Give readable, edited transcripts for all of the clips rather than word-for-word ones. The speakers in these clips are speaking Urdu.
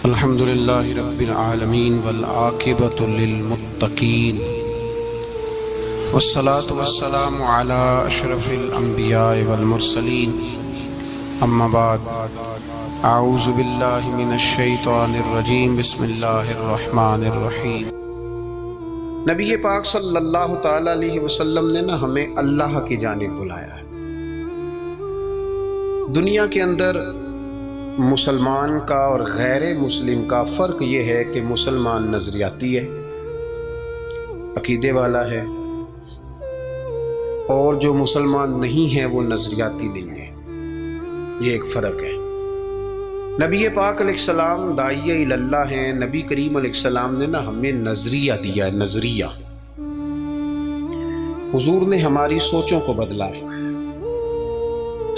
الحمد للہ رب العالمین والعاقبۃ للمتقین والصلاة والسلام علی اشرف الانبیاء والمرسلین اما بعد اعوذ باللہ من الشیطان الرجیم بسم اللہ الرحمن الرحیم۔ نبی پاک صلی اللہ تعالی علیہ وسلم نے ہمیں اللہ کی جانب بلایا ہے۔ دنیا کے اندر مسلمان کا اور غیر مسلم کا فرق یہ ہے کہ مسلمان نظریاتی ہے، عقیدے والا ہے، اور جو مسلمان نہیں ہے وہ نظریاتی نہیں ہے۔ یہ ایک فرق ہے۔ نبی پاک علیہ السلام داعیہ اللہ ہیں۔ نبی کریم علیہ السلام نے ہمیں نظریہ دیا ہے، نظریہ۔ حضور نے ہماری سوچوں کو بدلا ہے،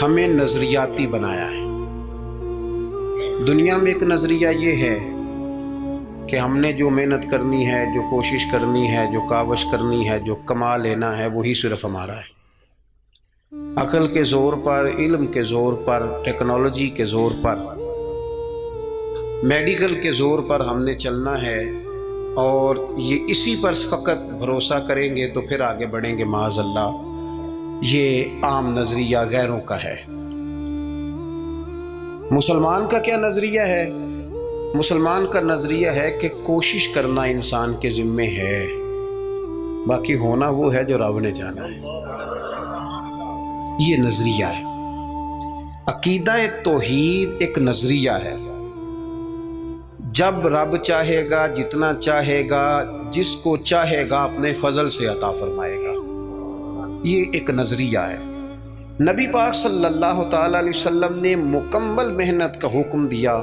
ہمیں نظریاتی بنایا ہے۔ دنیا میں ایک نظریہ یہ ہے کہ ہم نے جو محنت کرنی ہے، جو کوشش کرنی ہے، جو کاوش کرنی ہے، جو کما لینا ہے، وہی صرف ہمارا ہے۔ عقل کے زور پر، علم کے زور پر، ٹیکنالوجی کے زور پر، میڈیکل کے زور پر ہم نے چلنا ہے، اور یہ اسی پر فقط بھروسہ کریں گے تو پھر آگے بڑھیں گے معاذ اللہ۔ یہ عام نظریہ غیروں کا ہے۔ مسلمان کا کیا نظریہ ہے؟ مسلمان کا نظریہ ہے کہ کوشش کرنا انسان کے ذمے ہے، باقی ہونا وہ ہے جو رب نے جانا ہے۔ یہ نظریہ ہے۔ عقیدہ توحید ایک نظریہ ہے۔ جب رب چاہے گا، جتنا چاہے گا، جس کو چاہے گا اپنے فضل سے عطا فرمائے گا۔ یہ ایک نظریہ ہے۔ نبی پاک صلی اللہ تعالی علیہ وسلم نے مکمل محنت کا حکم دیا،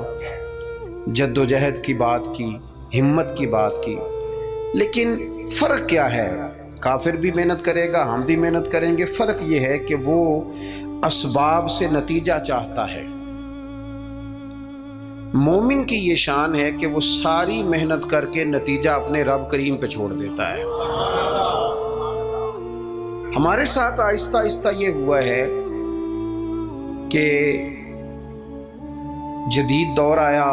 جد و جہد کی بات کی، ہمت کی بات کی، لیکن فرق کیا ہے؟ کافر بھی محنت کرے گا، ہم بھی محنت کریں گے۔ فرق یہ ہے کہ وہ اسباب سے نتیجہ چاہتا ہے۔ مومن کی یہ شان ہے کہ وہ ساری محنت کر کے نتیجہ اپنے رب کریم پہ چھوڑ دیتا ہے۔ ہمارے ساتھ آہستہ آہستہ یہ ہوا ہے کہ جدید دور آیا،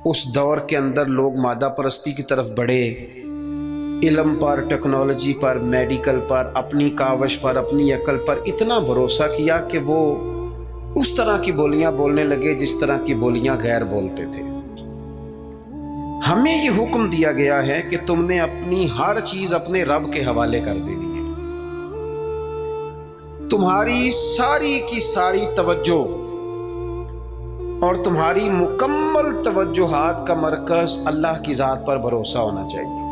اس دور کے اندر لوگ مادہ پرستی کی طرف بڑھے، علم پر، ٹیکنالوجی پر، میڈیکل پر، اپنی کاوش پر، اپنی عقل پر اتنا بھروسہ کیا کہ وہ اس طرح کی بولیاں بولنے لگے جس طرح کی بولیاں غیر بولتے تھے۔ ہمیں یہ حکم دیا گیا ہے کہ تم نے اپنی ہر چیز اپنے رب کے حوالے کر دینی ہے۔ تمہاری ساری کی ساری توجہ اور تمہاری مکمل توجہات کا مرکز اللہ کی ذات پر بھروسہ ہونا چاہیے۔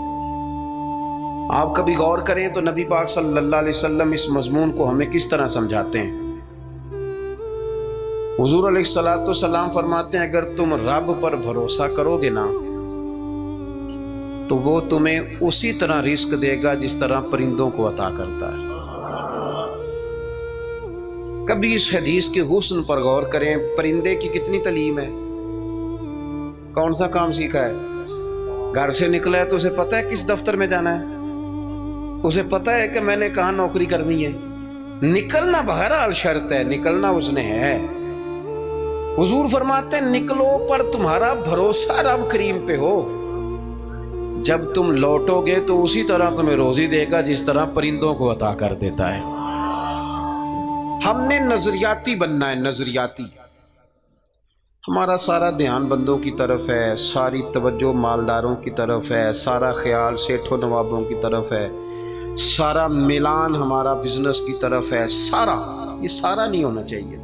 آپ کبھی غور کریں تو نبی پاک صلی اللہ علیہ وسلم اس مضمون کو ہمیں کس طرح سمجھاتے ہیں؟ حضور علیہ الصلوۃ والسلام فرماتے ہیں اگر تم رب پر بھروسہ کرو گے نا تو وہ تمہیں اسی طرح رزق دے گا جس طرح پرندوں کو عطا کرتا ہے۔ کبھی اس حدیث کے حسن پر غور کریں۔ پرندے کی کتنی تعلیم ہے، کون سا کام سیکھا ہے؟ گھر سے نکلا ہے تو اسے پتہ ہے کس دفتر میں جانا ہے، اسے پتہ ہے کہ میں نے کہاں نوکری کرنی ہے۔ نکلنا بہرحال شرط ہے، نکلنا اس نے ہے۔ حضور فرماتے ہیں نکلو پر تمہارا بھروسہ رب کریم پہ ہو، جب تم لوٹو گے تو اسی طرح تمہیں روزی دے گا جس طرح پرندوں کو عطا کر دیتا ہے۔ ہم نے نظریاتی بننا ہے، نظریاتی۔ ہمارا سارا دھیان بندوں کی طرف ہے، ساری توجہ مالداروں کی طرف ہے، سارا خیال سیٹھوں نوابوں کی طرف ہے، سارا میلان ہمارا بزنس کی طرف ہے۔ سارا، یہ سارا نہیں ہونا چاہیے۔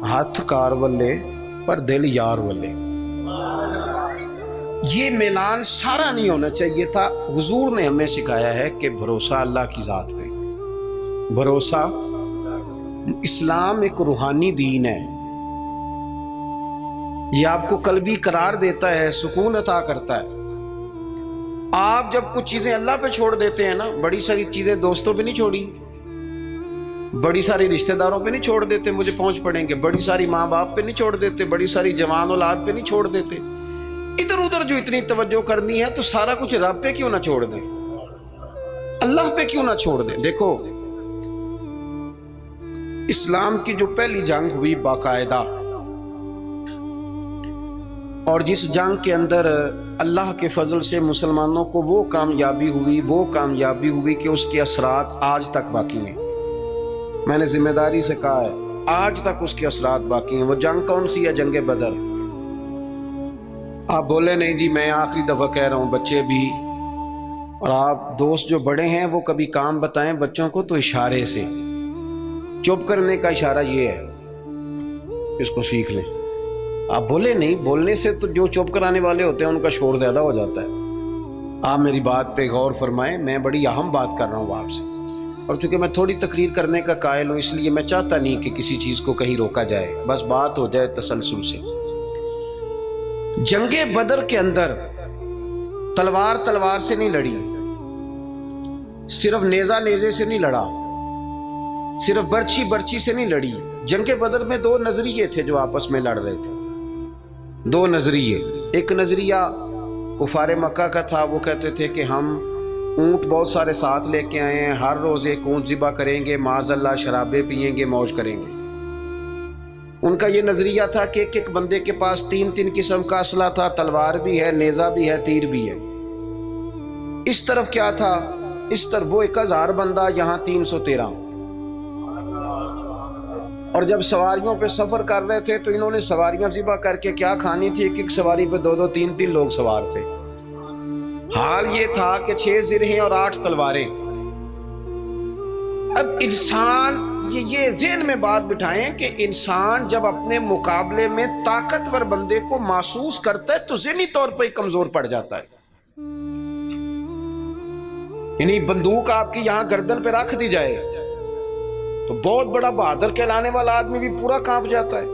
ہاتھ کار والے پر دل یار والے، یہ میلان سارا نہیں ہونا چاہیے تھا۔ حضور نے ہمیں سکھایا ہے کہ بھروسہ اللہ کی ذات پہ، بھروسہ۔ اسلام ایک روحانی دین ہے، یہ آپ کو قلبی قرار دیتا ہے، سکون عطا کرتا ہے۔ آپ جب کچھ چیزیں اللہ پہ چھوڑ دیتے ہیں نا، بڑی ساری چیزیں دوستوں پہ نہیں چھوڑی، بڑی ساری رشتہ داروں پہ نہیں چھوڑ دیتے مجھے پہنچ پڑیں گے، بڑی ساری ماں باپ پہ نہیں چھوڑ دیتے، بڑی ساری جوان اولاد پہ نہیں چھوڑ دیتے، ادھر ادھر جو اتنی توجہ کرنی ہے تو سارا کچھ رب پہ کیوں نہ چھوڑ دیں، اللہ پہ کیوں نہ چھوڑ دیں۔ دیکھو اسلام کی جو پہلی جنگ ہوئی باقاعدہ، اور جس جنگ کے اندر اللہ کے فضل سے مسلمانوں کو وہ کامیابی ہوئی کہ اس کے اثرات آج تک باقی ہیں۔ میں نے ذمہ داری سے کہا ہے آج تک اس کے اثرات باقی ہیں۔ وہ جنگ کون سی ہے؟ جنگ بدر۔ آپ بولے نہیں جی میں آخری دفعہ کہہ رہا ہوں، بچے بھی، اور آپ دوست جو بڑے ہیں وہ کبھی کام بتائیں بچوں کو تو اشارے سے، چپ کرنے کا اشارہ یہ ہے، اس کو سیکھ لیں۔ آپ بولے نہیں، بولنے سے تو جو چپ کرانے والے ہوتے ہیں ان کا شور زیادہ ہو جاتا ہے۔ آپ میری بات پہ غور فرمائیں، میں بڑی اہم بات کر رہا ہوں آپ سے، اور چونکہ میں تھوڑی تقریر کرنے کا قائل ہوں اس لیے میں چاہتا نہیں کہ کسی چیز کو کہیں روکا جائے، بس بات ہو جائے تسلسل سے۔ جنگ بدر کے اندر تلوار سے نہیں لڑی، صرف نیزے سے نہیں لڑا، صرف برچھی سے نہیں لڑی۔ جنگ بدر میں دو نظریے تھے جو آپس میں لڑ رہے تھے، دو نظریے۔ ایک نظریہ کفار مکہ کا تھا، وہ کہتے تھے کہ ہم اونٹ بہت سارے ساتھ لے کے آئے ہیں، ہر روز ایک اونٹ ذبح کریں گے، معاذ اللہ شرابیں پیئیں گے، موج کریں گے۔ ان کا یہ نظریہ تھا کہ ایک بندے کے پاس تین قسم کا اسلحہ تھا، تلوار بھی ہے، نیزہ بھی ہے، تیر بھی ہے۔ اس طرف کیا تھا؟ اس طرف وہ 1000 بندہ، یہاں 313۔ اور جب سواریوں پہ سفر کر رہے تھے تو انہوں نے سواریاں ذبح کر کے کیا کھانی تھی، ایک سواری پہ 2 3 لوگ سوار تھے۔ حال یہ تھا کہ 6 زرہیں اور 8 تلواریں۔ اب انسان یہ ذہن میں بات بٹھائیں کہ انسان جب اپنے مقابلے میں طاقتور بندے کو محسوس کرتا ہے تو ذہنی طور پر ہی کمزور پڑ جاتا ہے۔ یعنی بندوق آپ کی یہاں گردن پہ رکھ دی جائے تو بہت بڑا بہادر کہلانے والا آدمی بھی پورا کانپ جاتا ہے۔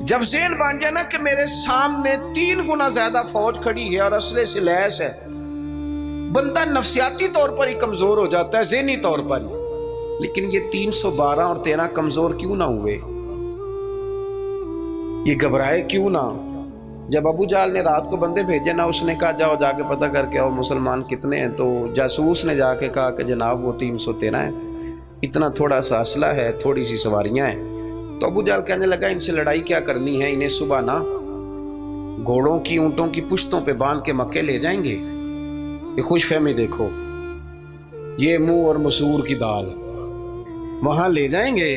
جب ذہن بن جائے نا کہ میرے سامنے 3 گنا زیادہ فوج کھڑی ہے اور اسلحے سے لیس ہے، بندہ نفسیاتی طور پر ہی کمزور ہو جاتا ہے، ذہنی طور پر ہی۔ لیکن یہ 312 اور 13 کمزور کیوں نہ ہوئے؟ یہ گھبرائے کیوں نہ؟ جب ابو جہل نے رات کو بندے بھیجے نا، اس نے کہا جاؤ جا کے پتہ کر کے اور مسلمان کتنے ہیں، تو جاسوس نے جا کے کہا کہ جناب وہ 313 ہیں، اتنا تھوڑا سا اسلحہ ہے، تھوڑی سی سواریاں ہیں۔ تو ابو جہل کہنے لگا ان سے لڑائی کیا کرنی ہے، انہیں صبح نا گھوڑوں کی اونٹوں کی پشتوں پہ باندھ کے مکے لے جائیں گے۔ یہ خوش فہمی دیکھو، یہ منہ اور مسور کی دال، وہاں لے جائیں گے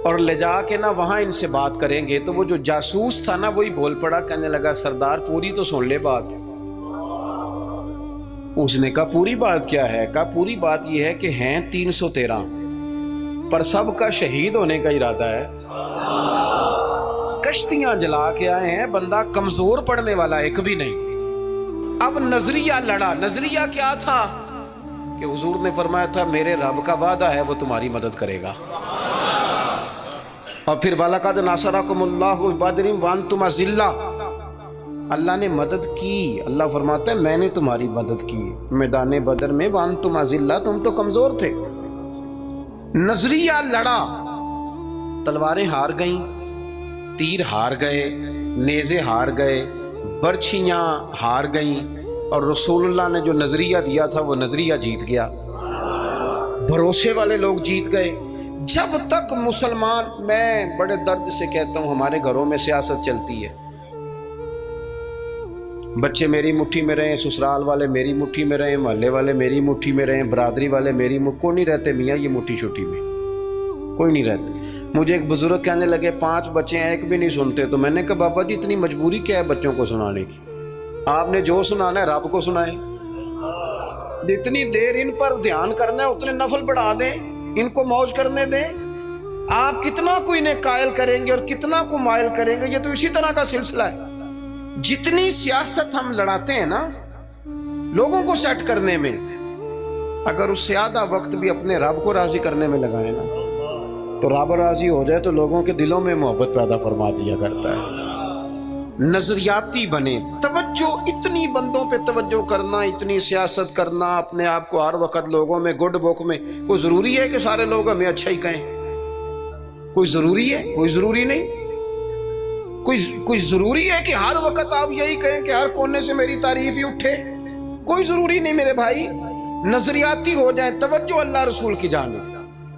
اور لے جا کے نا وہاں ان سے بات کریں گے۔ تو وہ جو جاسوس تھا نا وہی بول پڑا، کہنے لگا سردار پوری تو سن لے بات۔ اس نے کہا پوری بات کیا ہے؟ کہا پوری بات یہ ہے کہ ہیں 313 پر سب کا شہید ہونے کا ارادہ ہے، کشتیاں جلا کے آئے ہیں، بندہ کمزور پڑنے والا ایک بھی نہیں۔ اب نظریہ لڑا۔ نظریہ کیا تھا کہ حضور نے فرمایا تھا میرے رب کا وعدہ ہے وہ تمہاری مدد کرے گا، اور پھر وَلَقَدْ نَصَرَكُمُ اللَّهُ بِبَدْرٍ وَأَنْتُمْ أَذِلَّةٌ، اللہ نے مدد کی۔ اللہ فرماتا ہے میں نے تمہاری مدد کی میدان بدر میں، وَأَنْتُمْ أَذِلَّةٌ، تم تو کمزور تھے۔ نظریہ لڑا، تلواریں ہار گئیں، تیر ہار گئے، نیزے ہار گئے، برچھیاں ہار گئیں، اور رسول اللہ نے جو نظریہ دیا تھا وہ نظریہ جیت گیا، بھروسے والے لوگ جیت گئے۔ جب تک مسلمان، میں بڑے درد سے کہتا ہوں ہمارے گھروں میں سیاست چلتی ہے، بچے میری مٹھی میں رہیں، سسرال والے میری مٹھی میں رہیں، محلے والے میری مٹھی میں رہیں، برادری والے میری کوئی نہیں رہتے میاں یہ مٹھی چھٹی میں، کوئی نہیں رہتے۔ مجھے ایک بزرگ کہنے لگے 5 بچے ہیں ایک بھی نہیں سنتے، تو میں نے کہا بابا جی اتنی مجبوری کیا ہے بچوں کو سنانے کی؟ آپ نے جو سنانا ہے رب کو سنائیں، جتنی دیر ان پر دھیان کرنا ہے اتنے نفل بڑھا دیں، ان کو موج کرنے دیں۔ آپ کتنا کو انہیں قائل کریں گے اور کتنا کو مائل کریں گے، یہ تو اسی طرح کا سلسلہ ہے۔ جتنی سیاست ہم لڑاتے ہیں نا لوگوں کو سیٹ کرنے میں، اگر اس سے آدھا وقت بھی اپنے رب کو راضی کرنے میں لگائیں نا تو رب راضی ہو جائے تو لوگوں کے دلوں میں محبت پیدا فرما دیا کرتا ہے۔ نظریاتی بنے، توجہ، اتنی بندوں پہ توجہ کرنا، اتنی سیاست کرنا، اپنے آپ کو ہر وقت لوگوں میں گڈ بک میں، کوئی ضروری ہے کہ سارے لوگ ہمیں اچھا ہی کہیں؟ کوئی ضروری ہے؟ کوئی ضروری نہیں۔ کوئی ضروری ہے کہ ہر وقت آپ یہی کہیں کہ ہر کونے سے میری تعریف ہی اٹھے؟ کوئی ضروری نہیں میرے بھائی۔ نظریاتی ہو جائیں، توجہ اللہ رسول کی جانب،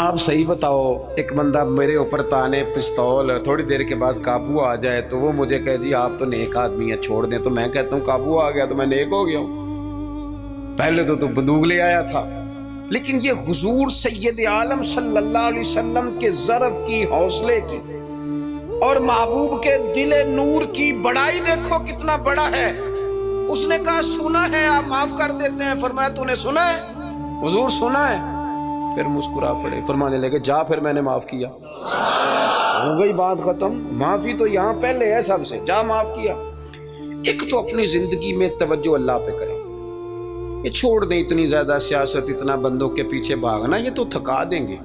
آپ صحیح بتاؤ، ایک بندہ میرے اوپر تانے پستول تھوڑی دیر کے بعد قابو آ جائے تو وہ مجھے کہے جی آپ تو نیک آدمی ہیں چھوڑ دیں، تو میں کہتا ہوں قابو آ گیا تو میں نیک ہو گیا ہوں، پہلے تو بندوق لے آیا تھا۔ لیکن یہ حضور سید عالم صلی اللہ علیہ وسلم کے ضرب کی، حوصلے کی اور محبوب کے دل نور کی بڑائی دیکھو کتنا بڑا ہے۔ اس نے کہا سنا ہے آپ معاف کر دیتے ہیں، فرمایا تو نے سنا ہے؟ حضور سنا ہے۔ پھر مسکرا پڑے، فرمانے لگے جا پھر میں نے معاف کیا، ہو گئی بات ختم، معافی تو یہاں پہلے ہے سب سے، جا معاف کیا۔ ایک تو اپنی زندگی میں توجہ اللہ پہ کریں، یہ چھوڑ دیں اتنی زیادہ سیاست، اتنا بندوں کے پیچھے بھاگنا، یہ تو تھکا دیں گے،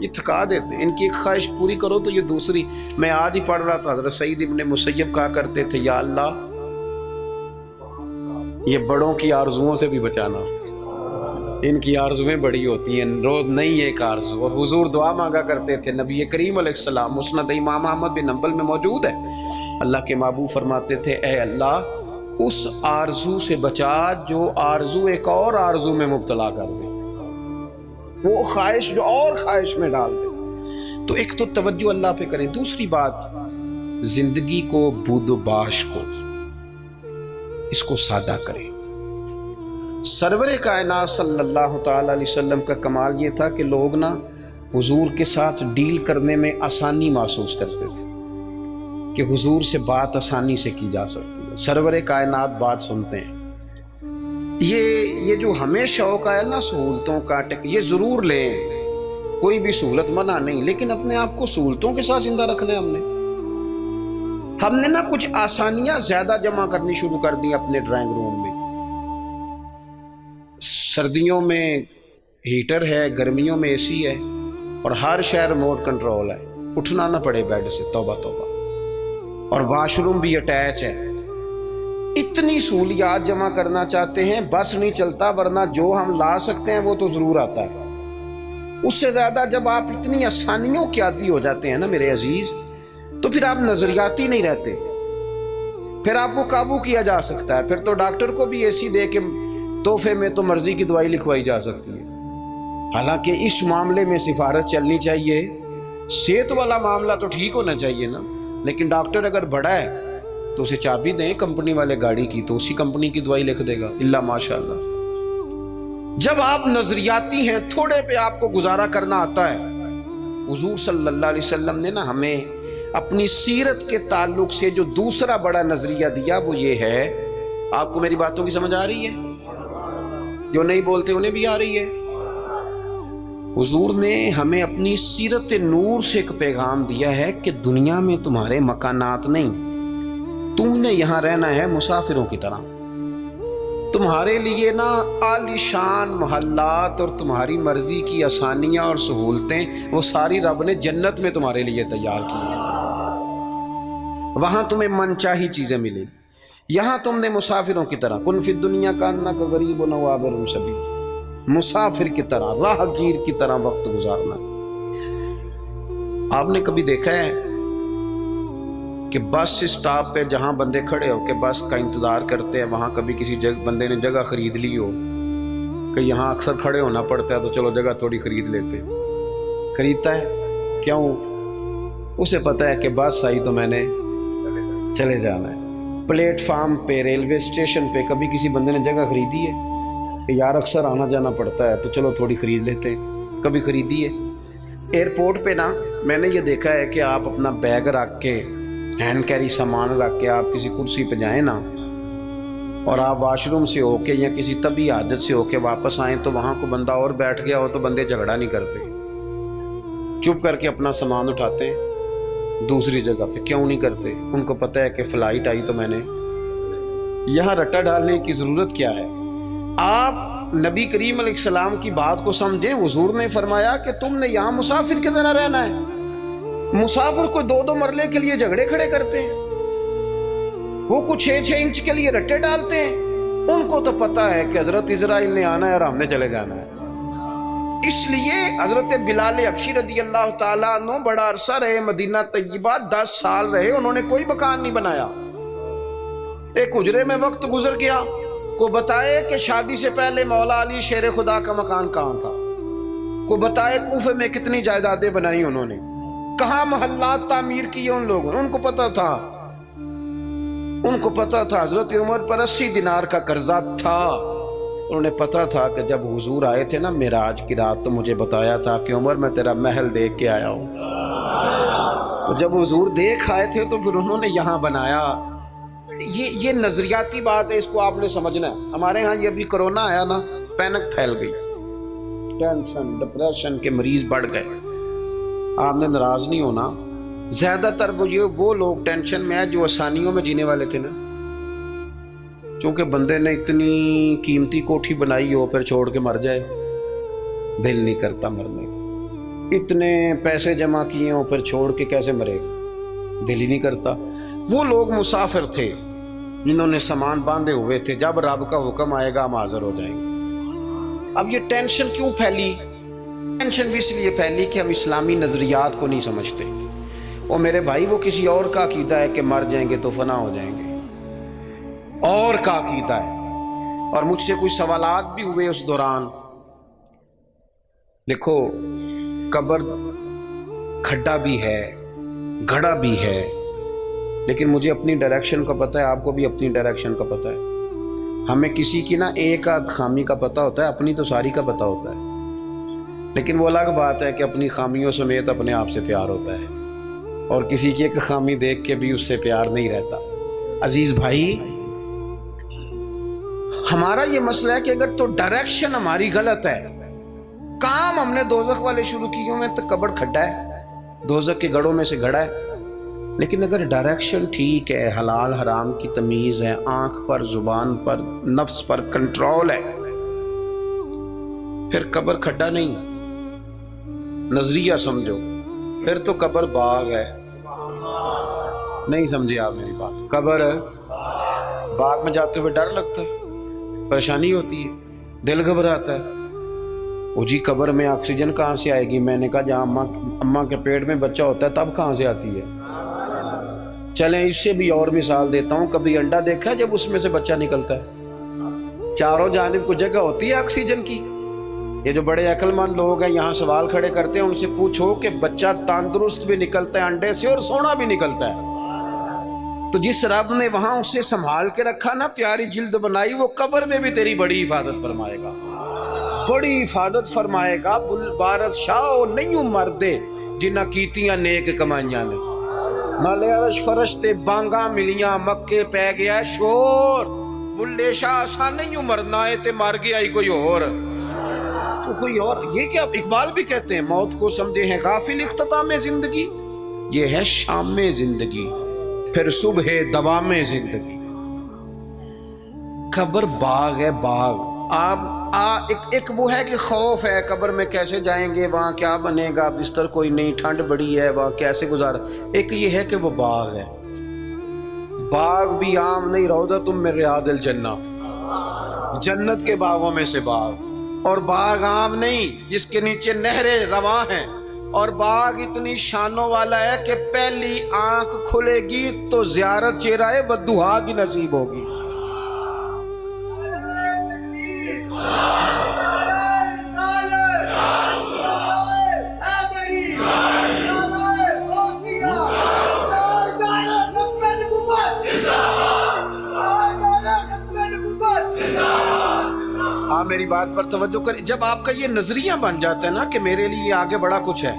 یہ تھکا دیتے ہیں۔ ان کی ایک خواہش پوری کرو تو یہ دوسری۔ میں آج ہی پڑھ رہا تھا، حضرت سعید ابن مسیب کہا کرتے تھے یا اللہ یہ بڑوں کی آرزوؤں سے بھی بچانا، ان کی آرزویں بڑی ہوتی ہیں، روز نہیں ایک آرزو۔ اور حضور دعا مانگا کرتے تھے، نبی کریم علیہ السلام مسند امام احمد بن حنبل میں موجود ہے، اللہ کے محبوب فرماتے تھے اے اللہ اس آرزو سے بچا جو آرزو ایک اور آرزو میں مبتلا کر دے، وہ خواہش جو اور خواہش میں ڈال دے۔ تو ایک تو توجہ اللہ پہ کریں۔ دوسری بات، زندگی کو بود و باش کو اس کو سادہ کریں۔ سرور کائنات صلی اللہ تعالی علیہ وسلم کا کمال یہ تھا کہ لوگ نا حضور کے ساتھ ڈیل کرنے میں آسانی محسوس کرتے تھے کہ حضور سے بات آسانی سے کی جا سکتی ہے، سرور کائنات بات سنتے ہیں۔ یہ جو ہمیں شوق ہے نا سہولتوں کا، یہ ضرور لیں، کوئی بھی سہولت منع نہیں، لیکن اپنے آپ کو سہولتوں کے ساتھ زندہ رکھنا ہے۔ ہم نے نا کچھ آسانیاں زیادہ جمع کرنی شروع کر دی اپنے ڈرائنگ روم میں۔ سردیوں میں ہیٹر ہے، گرمیوں میں اے سی ہے، اور ہر شہر ریموٹ کنٹرول ہے، اٹھنا نہ پڑے بیڈ سے، توبہ توبہ، اور واش روم بھی اٹیچ ہے۔ اتنی سہولیات جمع کرنا چاہتے ہیں، بس نہیں چلتا، ورنہ جو ہم لا سکتے ہیں وہ تو ضرور آتا ہے۔ اس سے زیادہ جب آپ اتنی آسانیوں کے عادی ہو جاتے ہیں نا میرے عزیز، تو پھر آپ نظریاتی نہیں رہتے، پھر آپ کو قابو کیا جا سکتا ہے، پھر تو ڈاکٹر کو بھی اے سی دے کے تحفے میں تو مرضی کی دوائی لکھوائی جا سکتی ہے۔ حالانکہ اس معاملے میں سفارت چلنی چاہیے، صحت والا معاملہ تو ٹھیک ہونا چاہیے نا، لیکن ڈاکٹر اگر بڑا ہے تو اسے چابی دیں کمپنی والے گاڑی کی، تو اسی کمپنی کی دوائی لکھ دے گا، اللہ ماشاء اللہ۔ جب آپ نظریاتی ہیں، تھوڑے پہ آپ کو گزارا کرنا آتا ہے۔ حضور صلی اللہ علیہ وسلم نے نا ہمیں اپنی سیرت کے تعلق سے جو دوسرا بڑا نظریہ دیا وہ یہ ہے، آپ کو میری باتوں کی سمجھ آ رہی ہے؟ جو نہیں بولتے انہیں بھی آ رہی ہے۔ حضور نے ہمیں اپنی سیرت نور سے ایک پیغام دیا ہے کہ دنیا میں تمہارے مکانات نہیں، تم نے یہاں رہنا ہے مسافروں کی طرح۔ تمہارے لیے نا عالی شان محلات اور تمہاری مرضی کی آسانیاں اور سہولتیں وہ ساری رب نے جنت میں تمہارے لیے تیار کی ہیں، وہاں تمہیں من چاہی چیزیں ملیں۔ یہاں تم نے مسافروں کی طرح، کن فی الدنیا کانک غریب و عابر سبیل، مسافر کی طرح، راہگیر کی طرح وقت گزارنا۔ آپ نے کبھی دیکھا ہے کہ بس اسٹاپ پہ جہاں بندے کھڑے ہو کے بس کا انتظار کرتے ہیں، وہاں کبھی کسی بندے نے جگہ خرید لی ہو کہ یہاں اکثر کھڑے ہونا پڑتا ہے تو چلو جگہ تھوڑی خرید لیتے، خریدتا ہے کیوں؟ اسے پتہ ہے کہ بس آئی تو میں نے چلے جانا ہے۔ پلیٹ فارم پہ، ریلوے اسٹیشن پہ کبھی کسی بندے نے جگہ خریدی ہے کہ یار اکثر آنا جانا پڑتا ہے تو چلو تھوڑی خرید لیتے ہیں، کبھی خریدی ہے؟ ایئرپورٹ پہ نا میں نے یہ دیکھا ہے کہ آپ اپنا بیگ رکھ کے، ہینڈ کیری سامان رکھ کے آپ کسی کرسی پہ جائیں نا، اور آپ واش روم سے ہو کے یا کسی طبی حاجت سے ہو کے واپس آئیں تو وہاں کو بندہ اور بیٹھ گیا ہو تو بندے جھگڑا نہیں کرتے، چپ کر کے اپنا سامان اٹھاتے ہیں دوسری جگہ پہ۔ کیوں نہیں کرتے؟ ان کو پتہ ہے کہ فلائٹ آئی تو میں نے یہاں رٹا ڈالنے کی ضرورت کیا ہے؟ آپ نبی کریم علیہ السلام کی بات کو سمجھیں۔ حضور نے فرمایا کہ تم نے یہاں مسافر کی طرح رہنا ہے۔ مسافر کو 2-2 مرلے کے لیے جھگڑے کھڑے کرتے ہیں، وہ کچھ 6-6 انچ کے لیے رٹے ڈالتے ہیں، ان کو تو پتہ ہے کہ حضرت اسرائیل نے آنا ہے اور ہم نے چلے جانا ہے۔ اس لیے حضرت بلال حبشی رضی اللہ تعالیٰ عنہ بڑا عرصہ رہے مدینہ طیبہ، 10 سال رہے، انہوں نے کوئی مکان نہیں بنایا۔ ایک حجرے میں وقت گزر گیا، کو بتائے کہ شادی سے پہلے مولا علی شیر خدا کا مکان کہاں تھا، کو بتائے کوفے میں کتنی جائیدادیں بنائی انہوں نے، کہاں محلات تعمیر کیے ان لوگوں نے، ان کو پتا تھا، ان کو پتا تھا حضرت عمر پر 80 دینار کا قرضہ تھا، انہوں نے پتا تھا کہ جب حضور آئے تھے نا معراج کی رات تو مجھے بتایا تھا کہ عمر میں تیرا محل دیکھ کے آیا ہوں، تو جب حضور دیکھ آئے تھے تو پھر انہوں نے یہاں بنایا۔ یہ نظریاتی بات ہے، اس کو آپ نے سمجھنا ہے۔ ہمارے ہاں یہ ابھی کرونا آیا نا، پینک پھیل گئی، ٹینشن ڈپریشن کے مریض بڑھ گئے۔ آپ نے ناراض نہیں ہونا، زیادہ تر وہ لوگ ٹینشن میں ہیں جو آسانیوں میں جینے والے تھے نا، کیونکہ بندے نے اتنی قیمتی کوٹھی بنائی ہو پھر چھوڑ کے مر جائے، دل نہیں کرتا مرنے کا، اتنے پیسے جمع کیے ہوں پھر چھوڑ کے کیسے مرے گا، دل ہی نہیں کرتا۔ وہ لوگ مسافر تھے جنہوں نے سامان باندھے ہوئے تھے، جب رب کا حکم آئے گا ہم حاضر ہو جائیں گے۔ اب یہ ٹینشن کیوں پھیلی؟ ٹینشن بھی اس لیے پھیلی کہ ہم اسلامی نظریات کو نہیں سمجھتے۔ اور میرے بھائی وہ کسی اور کا عقیدہ ہے کہ مر جائیں گے تو فنا ہو جائیں گے، اور کا عقیدہ ہے۔ اور مجھ سے کچھ سوالات بھی ہوئے اس دوران۔ دیکھو قبر کھڈا بھی ہے، گڑھا بھی ہے، لیکن مجھے اپنی ڈائریکشن کا پتہ ہے، آپ کو بھی اپنی ڈائریکشن کا پتہ ہے۔ ہمیں کسی کی نا ایک آدھ خامی کا پتہ ہوتا ہے، اپنی تو ساری کا پتہ ہوتا ہے، لیکن وہ الگ بات ہے کہ اپنی خامیوں سمیت اپنے آپ سے پیار ہوتا ہے، اور کسی کی ایک خامی دیکھ کے بھی اس سے پیار نہیں رہتا۔ عزیز بھائی، ہمارا یہ مسئلہ ہے کہ اگر تو ڈائریکشن ہماری غلط ہے، کام ہم نے دوزخ والے شروع کیے ہوئے تو قبر کھڈا ہے، دوزخ کے گڑھوں میں سے گڑھا ہے، لیکن اگر ڈائریکشن ٹھیک ہے، حلال حرام کی تمیز ہے، آنکھ پر، زبان پر، نفس پر کنٹرول ہے، پھر قبر کھڈا نہیں، نظریہ سمجھو، پھر تو قبر باغ ہے۔ نہیں سمجھے آپ میری بات؟ قبر باغ میں جاتے ہوئے ڈر لگتا ہے، پریشانی ہوتی ہے، دل گھبراتا ہے، وہ جی قبر میں آکسیجن کہاں سے آئے گی؟ میں نے کہا جہاں اماں کے پیٹ میں بچہ ہوتا ہے تب کہاں سے آتی ہے؟ چلیں اس سے بھی اور مثال دیتا ہوں، کبھی انڈا دیکھا ہے جب اس میں سے بچہ نکلتا ہے؟ چاروں جانب کو جگہ ہوتی ہے آکسیجن کی۔ یہ جو بڑے عقل مند لوگ ہیں یہاں سوال کھڑے کرتے ہیں، ان سے پوچھو کہ بچہ تندرست بھی نکلتا ہے انڈے سے اور سونا بھی نکلتا ہے، تو جس رب نے وہاں اسے سنبھال کے رکھا نا، پیاری جلد بنائی، وہ قبر میں بھی تیری بڑی حفاظت فرمائے گا، بڑی حفاظت فرمائے گا۔ بارت شاہ نہیں مردے جنہ کیتیاں نیک کمائیاں نے، نالے عرش فرشتے بانگاں ملیاں، مکے پہ گیا شور، بلے شاہ آسا نہیں مرنا ہے تے مر گیا ہی کوئی اور، تو کوئی اور۔ یہ کیا اقبال بھی کہتے ہیں، موت کو سمجھے ہیں غافل اختتام زندگی، یہ ہے شام زندگی پھر صبح دوام زندگی۔ قبر باغ ہے، باغ۔ آپ ایک وہ ہے کہ خوف ہے قبر میں کیسے جائیں گے، وہاں کیا بنے گا، بستر کوئی نہیں، ٹھنڈ بڑی ہے، وہاں کیسے گزارا۔ ایک یہ ہے کہ وہ باغ ہے، باغ بھی عام نہیں، روضۃ من ریاض الجنہ، جنت کے باغوں میں سے باغ، اور باغ عام نہیں جس کے نیچے نہریں رواں ہیں، اور باغ اتنی شانوں والا ہے کہ پہلی آنکھ کھلے گی تو زیارت چہرہ بددعا کی نصیب ہوگی۔ میری بات پر توجہ کریں، جب آپ کا یہ نظریہ بن جاتا ہے نا کہ میرے لیے آگے بڑا کچھ ہے۔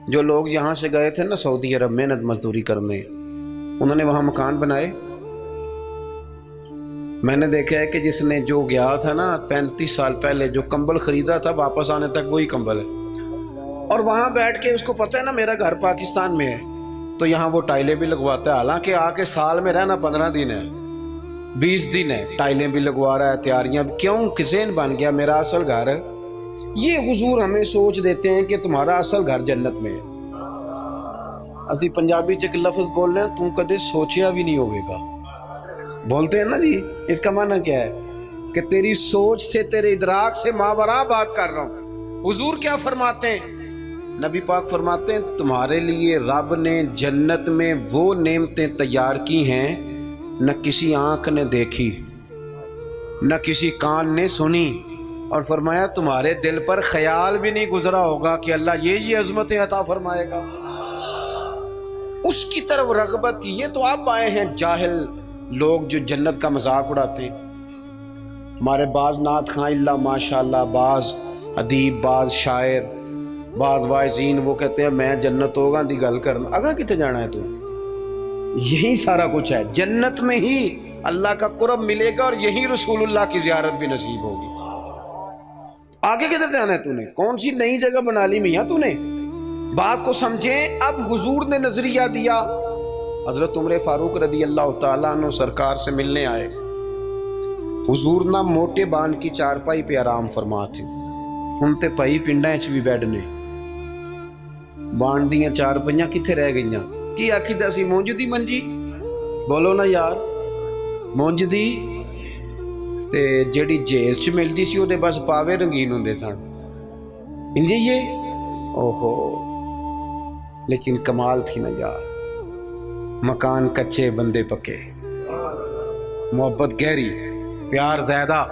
جو لوگ یہاں سے گئے تھے نا سعودی عرب محنت مزدوری کرنے، انہوں نے وہاں مکان بنائے، میں نے دیکھا ہے کہ جس نے جو گیا تھا نا 35 سال پہلے جو کمبل خریدا تھا واپس آنے تک وہی کمبل ہے، اور وہاں بیٹھ کے اس کو پتہ ہے نا میرا گھر پاکستان میں ہے، تو یہاں وہ ٹائلیں بھی لگواتا ہے، حالانکہ آ کے سال میں رہنا 15 دن ہے، 20 دن ہے، ٹائلیں بھی لگوا رہا ہے، تیاریاں بھی، کیوں؟ ذہن بن گیا میرا اصل گھر۔ یہ حضور ہمیں سوچ دیتے ہیں کہ تمہارا اصل گھر جنت میں ہے۔ اسی پنجابی چ ایک لفظ بول رہے ہیں، تم کدے سوچیا بھی نہیں ہوئے گا، بولتے ہیں نا جی، اس کا معنی کیا ہے کہ تیری سوچ سے، تیرے ادراک سے ماوراء بات کر رہا ہوں۔ حضور کیا فرماتے ہیں؟ نبی پاک فرماتے ہیں تمہارے لیے رب نے جنت میں وہ نعمتیں تیار کی ہیں نہ کسی آنکھ نے دیکھی، نہ کسی کان نے سنی، اور فرمایا تمہارے دل پر خیال بھی نہیں گزرا ہوگا کہ اللہ یہ عظمتیں عطا فرمائے گا. اس کی طرف رغبت کی. یہ تو آپ آئے ہیں جاہل لوگ جو جنت کا مذاق اڑاتے ہیں. ہمارے بعض نعت خواں اللہ ماشاء اللہ، بعض ادیب، بعض شاعر، بعض واعظین وہ کہتے ہیں میں جنت ہوگا دی گل کرنا. اگا کتے جانا ہے تو؟ یہی سارا کچھ ہے. جنت میں ہی اللہ کا قرب ملے گا اور یہی رسول اللہ کی زیارت بھی نصیب ہوگی. آگے کدھر جانا ہے تو نے؟ کون سی نئی جگہ بنا لی میاں تو نے؟ بات کو سمجھیں. اب حضور نے نظریہ دیا. حضرت عمر فاروق رضی اللہ تعالیٰ عنہ سرکار سے ملنے آئے. حضور نہ موٹے بان کی چارپائی پہ آرام فرما تھے. ہن تے پائی پنڈاں وچ بھی بیڈ نے. بان دیاں چارپائیاں کتھے رہ گئیاں؟ کی آکھی دا سی مونج دی منجی؟ بولو نا یار. مونج دی تے جیڑی جیز چ ملدی سی او دے بس پاوے رنگین ہوندے سن. انجے یہ اوہو. لیکن کمال تھی نا یار. مکان کچے بندے پکے، محبت گہری، پیار زیادہ.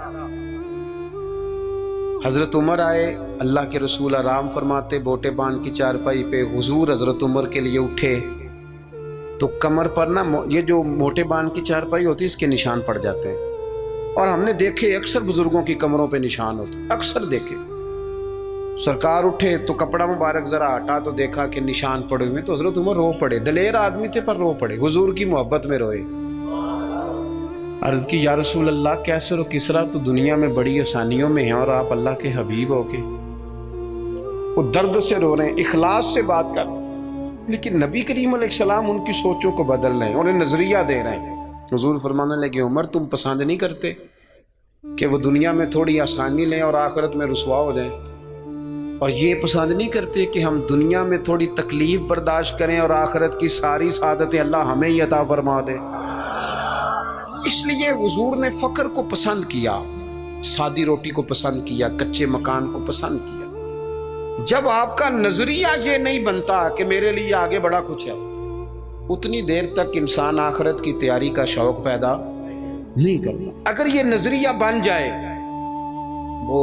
حضرت عمر آئے، اللہ کے رسول آرام فرماتے بوٹے بان کی چارپائی پہ. حضور حضرت عمر کے لیے اٹھے تو کمر پر نا یہ جو موٹے بان کی چارپائی ہوتی ہے اس کے نشان پڑ جاتے ہیں. اور ہم نے دیکھے اکثر بزرگوں کی کمروں پہ نشان ہوتے، اکثر دیکھے. سرکار اٹھے تو کپڑا مبارک ذرا ہٹا تو دیکھا کہ نشان پڑے ہوئے. تو حضرت عمر رو پڑے. دلیر آدمی تھے پر رو پڑے. حضور کی محبت میں روئے. عرض کی یا رسول اللہ کیسر و کسرا تو دنیا میں بڑی آسانیوں میں ہیں اور آپ اللہ کے حبیب ہو کے. وہ درد سے رو رہے ہیں، اخلاص سے بات کر. لیکن نبی کریم علیہ السلام ان کی سوچوں کو بدل رہے ہیں، انہیں نظریہ دے رہے ہیں. حضور فرمانے لگے عمر تم پسند نہیں کرتے کہ وہ دنیا میں تھوڑی آسانی لیں اور آخرت میں رسوا ہو جائیں؟ اور یہ پسند نہیں کرتے کہ ہم دنیا میں تھوڑی تکلیف برداشت کریں اور آخرت کی ساری سعادتیں اللہ ہمیں ہی عطا فرما دے؟ اس لیے حضور نے فقر کو پسند کیا، سادی روٹی کو پسند کیا، کچے مکان کو پسند کیا. جب آپ کا نظریہ یہ نہیں بنتا کہ میرے لیے آگے بڑا کچھ ہے، اتنی دیر تک انسان آخرت کی تیاری کا شوق پیدا نہیں کرنا. اگر یہ نظریہ بن جائے، وہ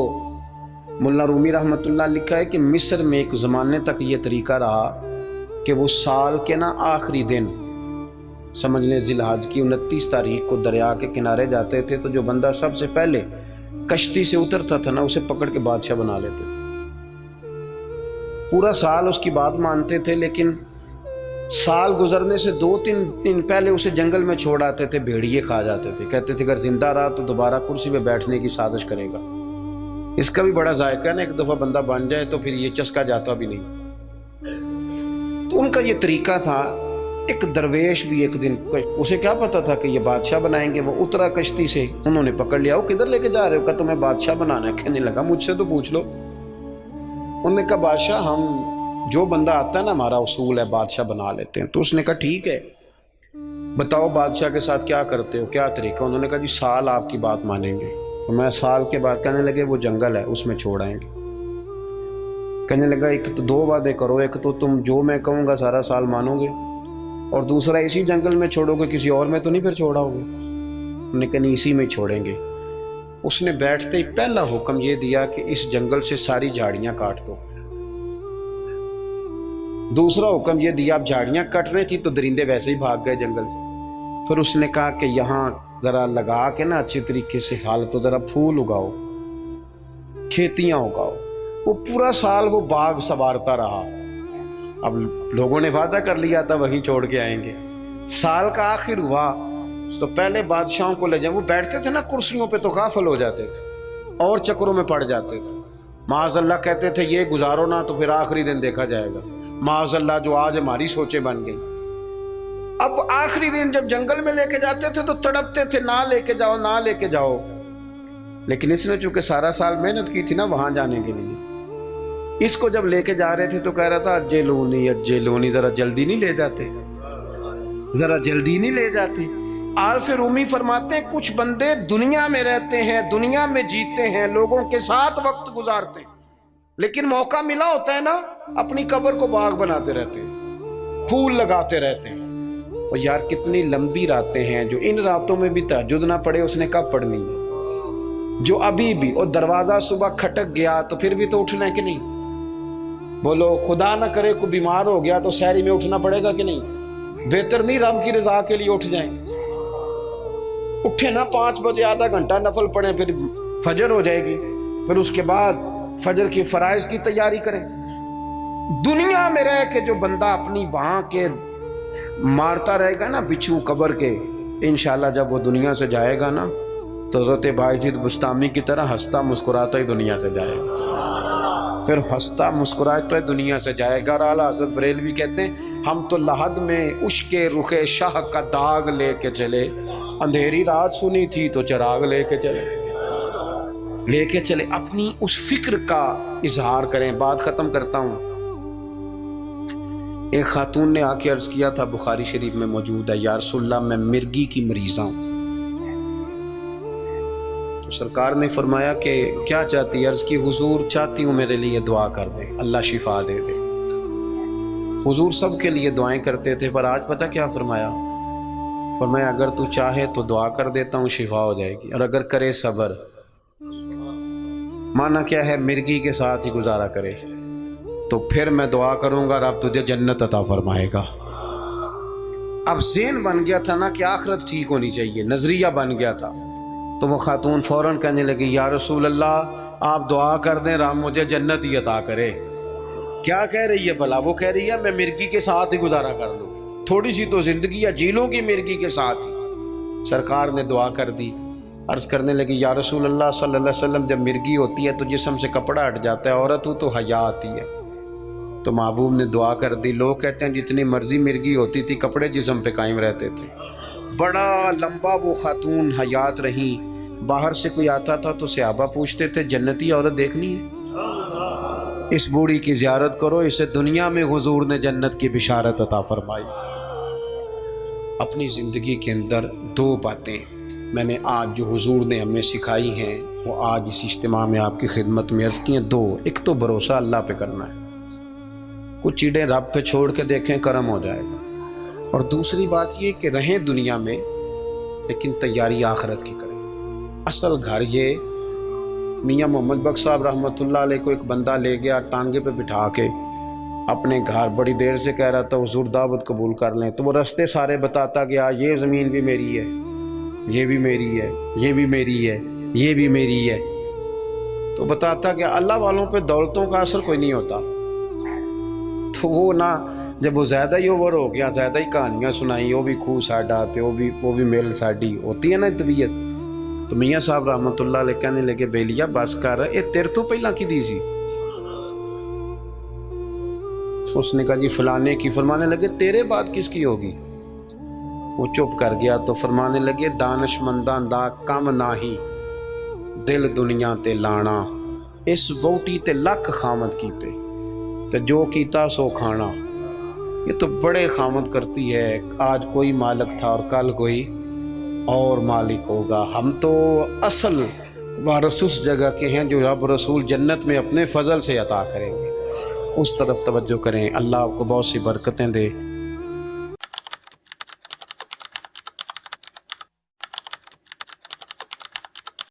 ملا رومی رحمۃ اللہ لکھا ہے کہ مصر میں ایک زمانے تک یہ طریقہ رہا کہ وہ سال کے نا آخری دن، سمجھ لیں ذی الحج کی 29 تاریخ کو دریا کے کنارے جاتے تھے تو جو بندہ سب سے پہلے کشتی سے اترتا تھا نا اسے پکڑ کے بادشاہ بنا لیتے تھے. پورا سال اس کی بات مانتے تھے، لیکن سال گزرنے سے 2-3 دن پہلے اسے جنگل میں چھوڑ آتے تھے. بھیڑیے کھا جاتے تھے. کہتے تھے اگر زندہ رہا تو دوبارہ کرسی پہ بیٹھنے کی سازش کرے گا. اس کا بھی بڑا ذائقہ ہے نا، ایک دفعہ بندہ بن جائے تو پھر یہ چسکا جاتا بھی نہیں. تو ان کا یہ طریقہ تھا. ایک درویش بھی ایک دن، اسے کیا پتا تھا کہ یہ بادشاہ بنائیں گے، وہ اترا کشتی سے، انہوں نے پکڑ لیا. وہ کدھر لے کے جا رہے ہو؟ کہ تمہیں بادشاہ بنانا ہے. کہنے لگا مجھ سے تو پوچھ لو. انہوں نے کہا بادشاہ ہم جو بندہ آتا ہے نا ہمارا اصول ہے بادشاہ بنا لیتے ہیں. تو اس نے کہا ٹھیک ہے بتاؤ بادشاہ کے ساتھ کیا کرتے ہو، کیا طریقہ؟ انہوں نے کہا جی سال آپ کی بات مانیں گے. تو میں سال کے بعد کہنے لگے وہ جنگل ہے اس میں چھوڑ آئیں گے. کہنے لگا ایک تو 2 وعدے کرو، ایک تو تم جو میں کہوں گا سارا سال مانو گے، اور دوسرا اسی جنگل میں چھوڑو گے، کسی اور میں تو نہیں پھر چھوڑا ہوگے؟ انہوں نے کہا نہیں اسی میں چھوڑیں گے. اس نے بیٹھتے ہی پہلا حکم یہ دیا کہ اس جنگل سے ساری جھاڑیاں کاٹ دو. دوسرا حکم یہ دیا اب جھاڑیاں کٹ رہی تھی تو درندے ویسے ہی بھاگ گئے جنگل سے. پھر اس نے کہا کہ یہاں ذرا لگا کے نا اچھی طریقے سے حالت تو ذرا پھول اگاؤ، کھیتیاں اگاؤ. وہ پورا سال وہ باغ سنوارتا رہا. اب لوگوں نے وعدہ کر لیا تھا وہیں چھوڑ کے آئیں گے. سال کا آخر ہوا تو پہلے بادشاہوں کو لے جائیں. وہ بیٹھتے تھے نا کرسیوں پہ تو غافل ہو جاتے تھے اور چکروں میں پڑ جاتے تھے. معاذ اللہ کہتے تھے یہ گزارو نا تو پھر آخری دن دیکھا جائے گا. معاذ اللہ جو آج ہماری سوچیں بن گئی. اب آخری دن جب جنگل میں لے کے جاتے تھے تو تڑپتے تھے نہ لے کے جاؤ نہ لے کے جاؤ. لیکن اس نے چونکہ سارا سال محنت کی تھی نا وہاں جانے کے لیے، اس کو جب لے کے جا رہے تھے تو کہہ رہا تھا اجلونی ذرا جلدی نہیں لے جاتے، ذرا جلدی نہیں لے جاتے. عارف رومی فرماتے ہیں کچھ بندے دنیا میں رہتے ہیں، دنیا میں جیتے ہیں، لوگوں کے ساتھ وقت گزارتے ہیں، لیکن موقع ملا ہوتا ہے نا اپنی قبر کو باغ بناتے رہتے ہیں، پھول لگاتے رہتے ہیں. اور یار کتنی لمبی راتیں ہیں، جو ان راتوں میں بھی تہجد نہ پڑھے اس نے کب پڑھنی ہے؟ جو ابھی بھی اور دروازہ صبح کھٹک گیا تو پھر بھی تو اٹھنا ہے کہ نہیں؟ بولو خدا نہ کرے کوئی بیمار ہو گیا تو سحری میں اٹھنا پڑے گا کہ نہیں؟ بہتر نہیں رب کی رضا کے لیے اٹھ جائیں؟ اٹھے نا 5 بجے آدھا گھنٹہ نفل پڑھیں، پھر فجر ہو جائے گی، پھر اس کے بعد فجر کی فرائض کی تیاری کریں۔ دنیا میں رہ کے جو بندہ اپنی وہاں کے مارتا رہے گا نا بچھو قبر کے، انشاءاللہ جب وہ دنیا سے جائے گا نا تو حضرت باعزید بستامی کی طرح ہنستا مسکراتا ہی دنیا سے جائے گا، پھر ہنستا مسکراتا ہی دنیا سے جائے گا۔ اور اعلیٰ حضرت بریلوی کہتے ہیں ہم تو لحد میں عشق رخ شاہ کا داغ لے کے چلے، اندھیری رات سنی تھی تو چراغ لے کے چلے اپنی اس فکر کا اظہار کریں۔ بات ختم کرتا ہوں۔ ایک خاتون نے آ کے عرض کیا تھا، بخاری شریف میں موجود ہے، یا رسول اللہ میں مرگی کی مریضہ ہوں۔ تو سرکار نے فرمایا کہ کیا چاہتی ہے؟ عرض کی حضور چاہتی ہوں میرے لیے دعا کر دیں، اللہ شفا دے دے۔ حضور سب کے لیے دعائیں کرتے تھے، پر آج پتہ کیا فرمایا؟ فرمایا اگر تو چاہے تو دعا کر دیتا ہوں، شفا ہو جائے گی، اور اگر کرے صبر۔ معنی کیا ہے؟ مرگی کے ساتھ ہی گزارا کرے تو پھر میں دعا کروں گا، رب تجھے جنت عطا فرمائے گا۔ اب ذہن بن گیا تھا نا کہ آخرت ٹھیک ہونی چاہیے، نظریہ بن گیا تھا، تو وہ خاتون فوراً کہنے لگی یا رسول اللہ آپ دعا کر دیں رب مجھے جنت ہی عطا کرے۔ کیا کہہ رہی ہے بھلا؟ وہ کہہ رہی ہے میں مرگی کے ساتھ ہی گزارا کر لوں، تھوڑی سی تو زندگی ہے، جی لوں گی مرگی کے ساتھ ہی۔ سرکار نے دعا کر دی، عرض کرنے لگی یا رسول اللہ صلی اللہ علیہ وسلم جب مرگی ہوتی ہے تو جسم سے کپڑا ہٹ جاتا ہے، عورت ہو تو حیا آتی ہے۔ تو محبوب نے دعا کر دی۔ لوگ کہتے ہیں جتنی مرضی مرگی ہوتی تھی کپڑے جسم پہ قائم رہتے تھے۔ بڑا لمبا وہ خاتون حیات رہی، باہر سے کوئی آتا تھا تو صحابہ پوچھتے تھے جنتی عورت دیکھنی ہے؟ اس بوڑھی کی زیارت کرو، اسے دنیا میں حضور نے جنت کی بشارت عطا فرمائی۔ اپنی زندگی کے اندر 2 باتیں میں نے آج جو حضور نے ہمیں سکھائی ہیں وہ آج اس اجتماع میں آپ کی خدمت میں عرض کی ہیں۔ 2، ایک تو بھروسہ اللہ پہ کرنا ہے، کچھ چیزیں رب پہ چھوڑ کے دیکھیں کرم ہو جائے گا، اور دوسری بات یہ کہ رہیں دنیا میں لیکن تیاری آخرت کی کریں۔ اصل گھر یہ میاں محمد بخش صاحب رحمۃ اللہ علیہ کو ایک بندہ لے گیا ٹانگے پہ بٹھا کے اپنے گھر، بڑی دیر سے کہہ رہا تھا حضور دعوت قبول کر لیں، تو وہ رستے سارے بتاتا گیا یہ زمین بھی میری ہے، یہ بھی میری ہے، یہ بھی میری ہے، یہ بھی میری ہے، تو بتاتا گیا۔ اللہ والوں پہ دولتوں کا اثر کوئی نہیں ہوتا، تو وہ نہ جب وہ زیادہ ہی اوور ہو گیا، زیادہ ہی کہانیاں سنائی، وہ بھی خوہ ساڈا تے وہ بھی میل ساڈی ہوتی ہے نا طبیعت، تو میاں صاحب رحمۃ اللہ علیہ کہنے لگے بیلیا بس کر، اے تیرے تو پہلا کی دی سی؟ اس نے کہا جی فلانے کی۔ فرمانے لگے تیرے بعد کس کی ہوگی؟ وہ چپ کر گیا، تو فرمانے لگے دانش منداں دا کم ناہی، دل دنیا تے لانا، اس ووٹی تے لکھ خامد کیتے تے جو کیتا سو کھانا۔ یہ تو بڑے خامد کرتی ہے، آج کوئی مالک تھا اور کل کوئی اور مالک ہوگا۔ ہم تو اصل وارث اس جگہ کے ہیں جو رب رسول جنت میں اپنے فضل سے عطا کریں گے، اس طرف توجہ کریں۔ اللہ آپ کو بہت سی برکتیں دے۔